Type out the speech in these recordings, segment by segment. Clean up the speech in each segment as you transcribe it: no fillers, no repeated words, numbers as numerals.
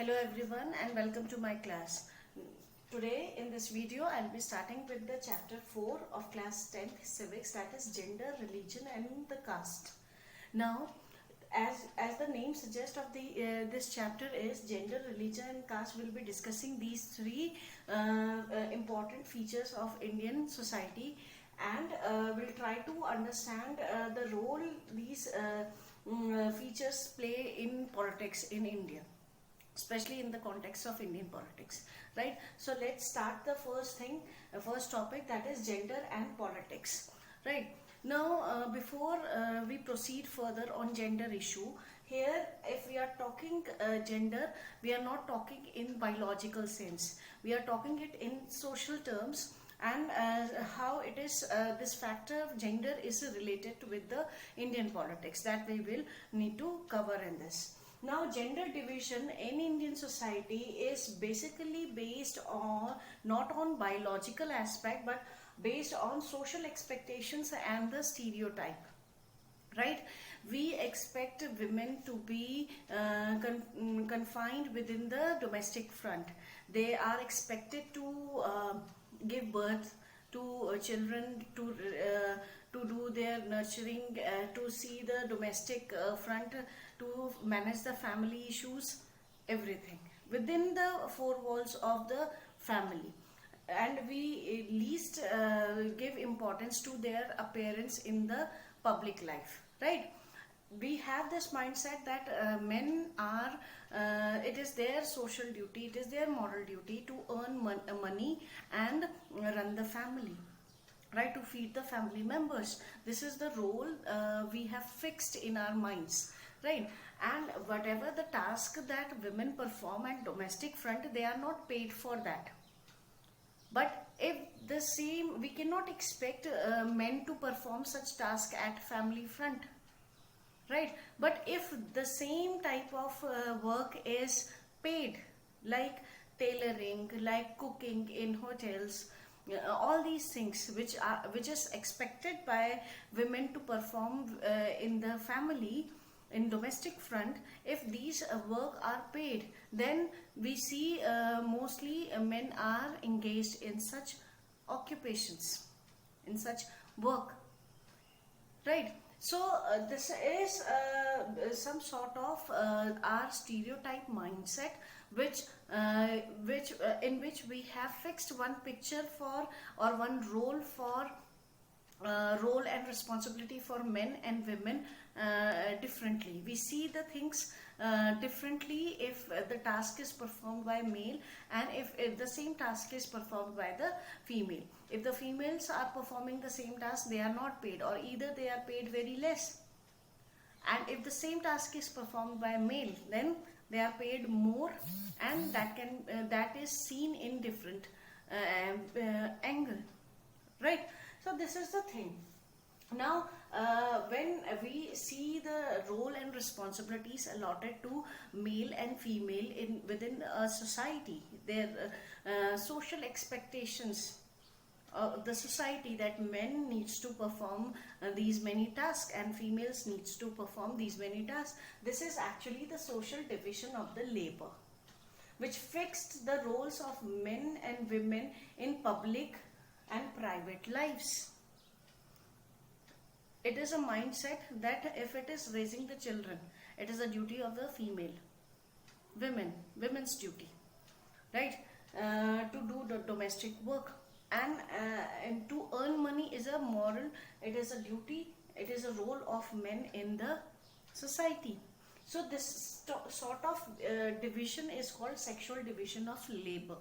Hello everyone and welcome to my class. Today in this video I'll be starting with the chapter 4 of class 10th civics, that is gender, religion and the caste. Now as the name suggests of the this chapter is gender, religion and caste, will be discussing these three important features of Indian society, and we'll try to understand the role these features play in politics in India, especially in the context of Indian politics, right? So let's start the first topic, that is gender and politics, right? Now, before we proceed further on gender issue, here if we are talking gender, we are not talking in biological sense. We are talking it in social terms, and how it is this factor of gender is related with the Indian politics, that we will need to cover in this. Now, gender division in Indian society is basically based on not on biological aspect but based on social expectations and the stereotype, right? We expect women to be confined within the domestic front. They are expected to give birth to children, to do their nurturing, to see the domestic front, to manage the family issues, everything within the four walls of the family. And we least give importance to their appearance in the public life, right? We have this mindset that men are, it is their social duty, it is their moral duty to earn money and run the family, right, to feed the family members. This is the role we have fixed in our minds, right? And whatever the task that women perform at domestic front, they are not paid for that. But if the same, we cannot expect men to perform such task at family front, right? But if the same type of work is paid, like tailoring, like cooking in hotels, all these things which is expected by women to perform in the family, in domestic front, if these work are paid, then we see mostly men are engaged in such occupations, in such work, right? So this is some sort of our stereotype mindset, which in which we have fixed one picture for, or one role for, role and responsibility for men and women differently. We see the things differently if the task is performed by male, and if the same task is performed by the female. If the females are performing the same task, they are not paid, or either they are paid very less. And if the same task is performed by male, then they are paid more, and that is seen in different angle, right? So this is the thing. Now, when we see the role and responsibilities allotted to male and female within a society, their social expectations of the society, that men needs to perform these many tasks and females needs to perform these many tasks. This is actually the social division of the labor, which fixed the roles of men and women in public and private lives. It is a mindset that if it is raising the children, it is a duty of the female, women's duty, right, to do the domestic work, and to earn money is a moral, it is a duty, it is a role of men in the society. So this sort of division is called sexual division of labor,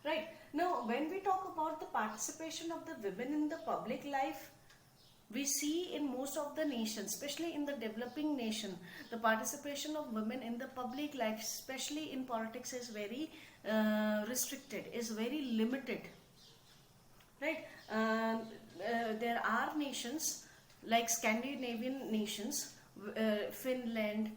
right? Now, when we talk about the participation of the women in the public life, we see in most of the nations, especially in the developing nation, the participation of women in the public life, especially in politics, is very restricted, is very limited, right? There are nations like Scandinavian nations, Finland,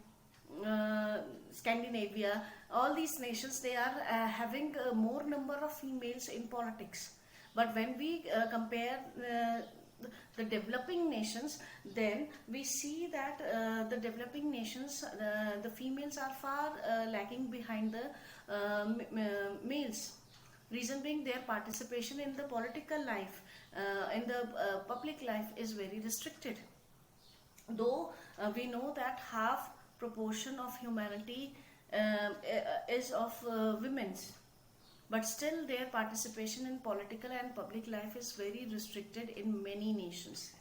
Scandinavia, all these nations, they are having more number of females in politics. But when we compare the developing nations, then we see that the developing nations, the females are far lagging behind the males. Reason being, their participation in the political life, in the public life is very restricted. Though we know that half proportion of humanity is of women's, but still their participation in political and public life is very restricted in many nations.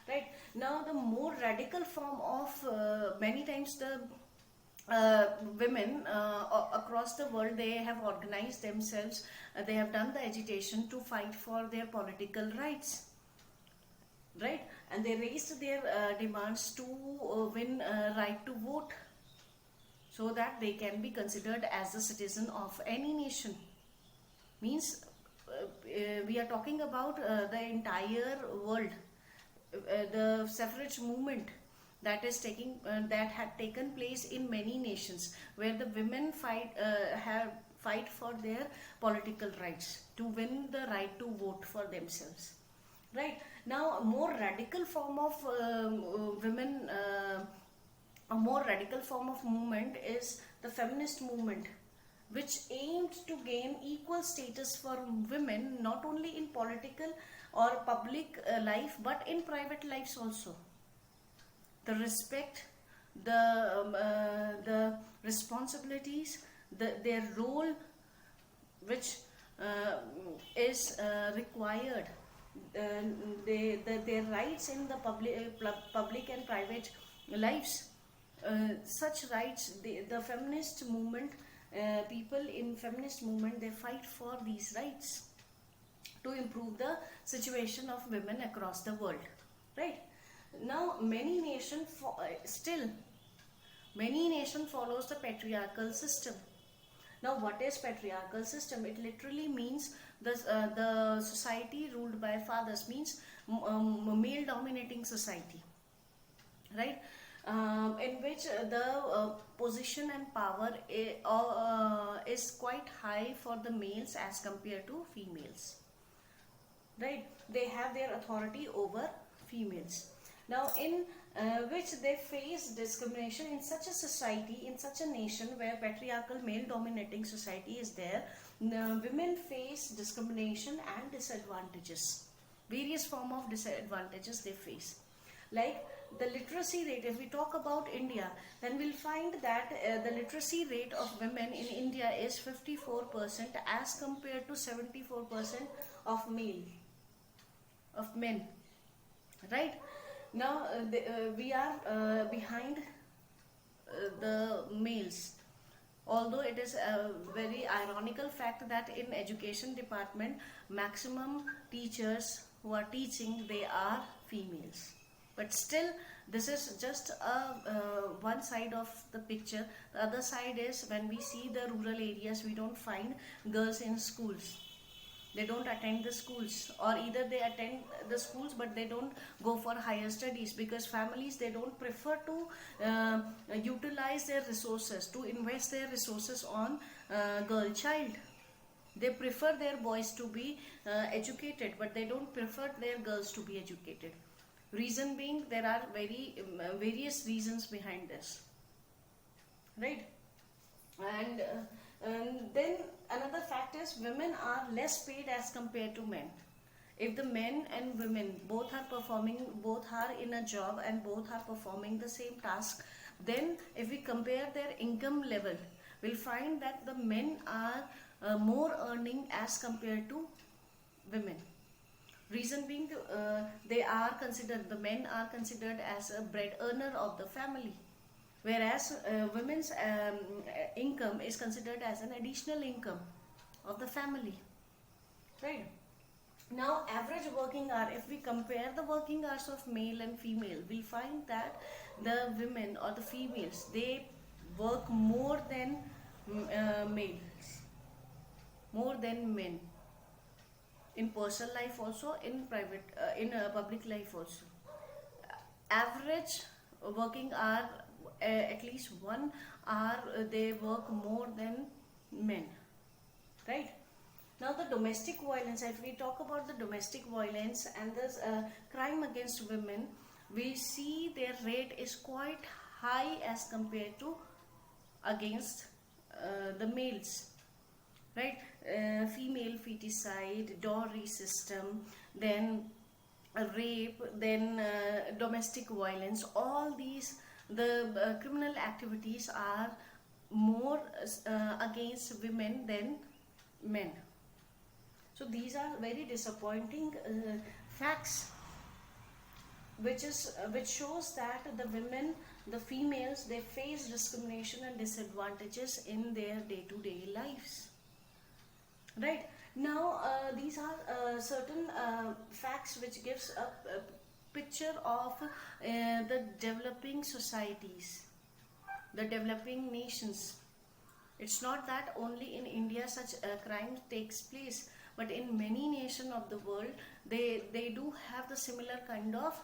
Right now, the more radical form of many times the women across the world, they have organized themselves, they have done the agitation to fight for their political rights, right? And they raised their demands to win right to vote, so that they can be considered as a citizen of any nation. Means we are talking about the entire world. The suffrage movement that is that had taken place in many nations, where the women fight for their political rights to win the right to vote for themselves. Right now, a more radical form of women, a more radical form of movement is the feminist movement, which aimed to gain equal status for women, not only in political or public life, but in private lives also. The respect, the responsibilities, their role, which is required, their rights in the public and private lives. Such rights, the feminist movement, people in feminist movement, they fight for these rights to improve the situation of women across the world. Right now, many nations follows the patriarchal system. Now, what is patriarchal system? It literally means the society ruled by fathers, means male dominating society, right? In which the position and power is quite high for the males as compared to females, right? They have their authority over females. Now, in which they face discrimination in such a society, in such a nation where patriarchal male dominating society is there, women face discrimination and disadvantages, various form of disadvantages they face. Like the literacy rate, if we talk about India, then we'll find that the literacy rate of women in India is 54% as compared to 74% of men, right? Now we are behind the males, although it is a very ironical fact that in education department, maximum teachers who are teaching, they are females. But still, this is just one side of the picture. The other side is, when we see the rural areas, we don't find girls in schools. They don't attend the schools, or either they attend the schools but they don't go for higher studies, because families, they don't prefer to utilize their resources, to invest their resources on girl child. They prefer their boys to be educated, but they don't prefer their girls to be educated. Reason being, there are various reasons behind this, right? And then another fact is, women are less paid as compared to men. If the men and women both are in a job and both are performing the same task, then if we compare their income level, we'll find that the men are more earning as compared to women. Reason being, the men are considered as a bread earner of the family, whereas women's income is considered as an additional income of the family, right? Now, average working hour, if we compare the working hours of male and female, we find that the women or the females, they work more than males, more than men, in personal life also, in public life also. Average working hour, at least 1 hour they work more than men, right? Now the domestic violence, if we talk about the domestic violence and the crime against women, we see their rate is quite high as compared to against the males, right? Female feticide, dowry system, then rape, then domestic violence, all these the criminal activities are more against women than men. So these are very disappointing facts, which shows that the women, the females, they face discrimination and disadvantages in their day-to-day lives. Right now, these are certain facts which gives a picture of the developing societies, the developing nations. It's not that only in India such a crime takes place, but in many nations of the world, they do have the similar kind of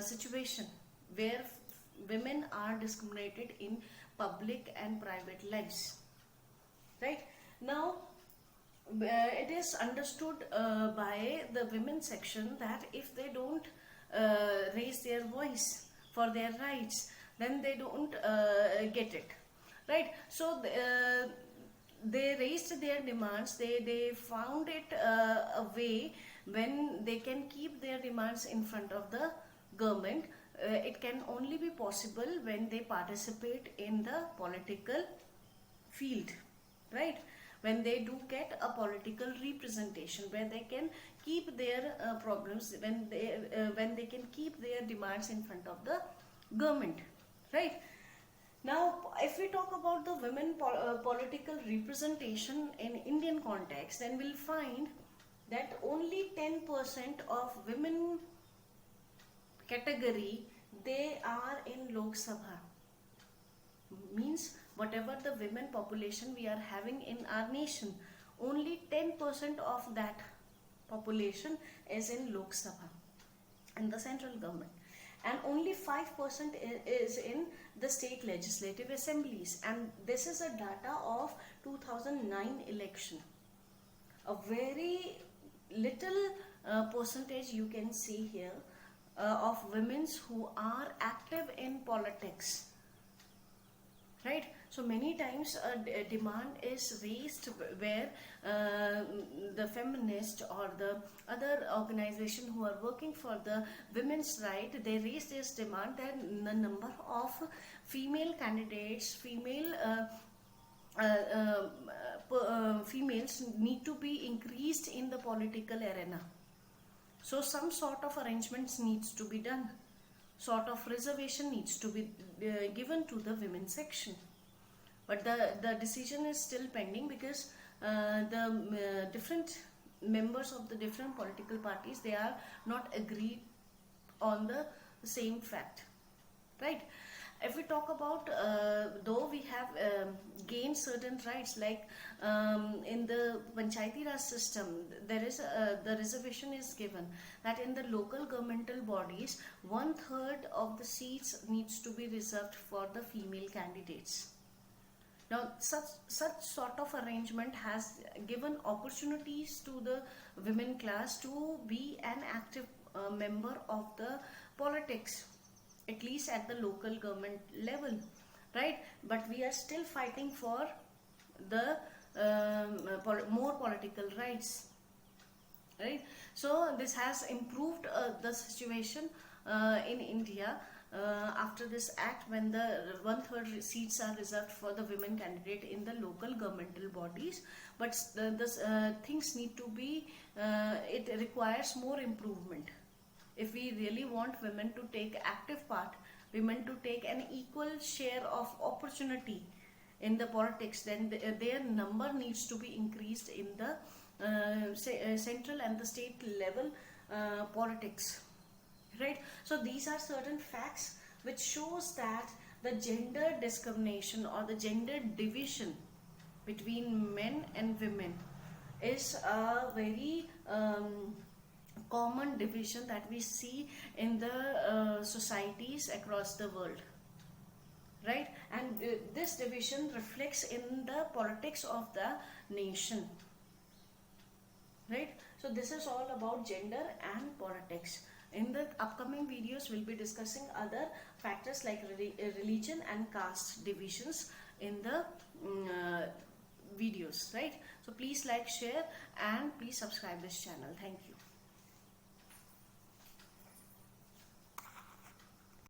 situation where women are discriminated in public and private lives. Right now, it is understood by the women section that if they don't raise their voice for their rights, then they don't get it, right? So they raised their demands, they found it a way when they can keep their demands in front of the government. It can only be possible when they participate in the political field, right? When they do get a political representation where they can keep their problems, when they can keep their demands in front of the government, right? Now, if we talk about the women political representation in Indian context, then we'll find that only 10% of women category, they are in Lok Sabha. Means whatever the women population we are having in our nation, only 10% of that population is in Lok Sabha, in the central government, and only 5% is in the state legislative assemblies. And this is a data of 2009 election. A very little percentage you can see here of women who are active in politics, right? So many times a demand is raised where the feminist or the other organization who are working for the women's right, they raise this demand that the number of female candidates, females need to be increased in the political arena. So some sort of arrangements needs to be done, sort of reservation needs to be given to the women section. But the decision is still pending because the different members of the different political parties, they are not agreed on the same fact, right? If we talk about though we have gained certain rights, like in the Panchayati Raj system, there is the reservation is given that in the local governmental bodies, 1/3 of the seats needs to be reserved for the female candidates. Now, such sort of arrangement has given opportunities to the women class to be an active member of the politics, at least at the local government level, right? But we are still fighting for the more political rights, right? So this has improved the situation in India after this act, when the 1/3 seats are reserved for the women candidate in the local governmental bodies. But things need to be, it requires more improvement. If we really want women to take active part, women to take an equal share of opportunity in the politics, then their number needs to be increased in the central and the state level politics, right? So these are certain facts which shows that the gender discrimination or the gender division between men and women is a very common division that we see in the societies across the world, right? And this division reflects in the politics of the nation. right? So this is all about gender and politics. In the upcoming videos we'll be discussing other factors like religion and caste divisions in the videos, right? So please like, share, and please subscribe this channel. Thank you.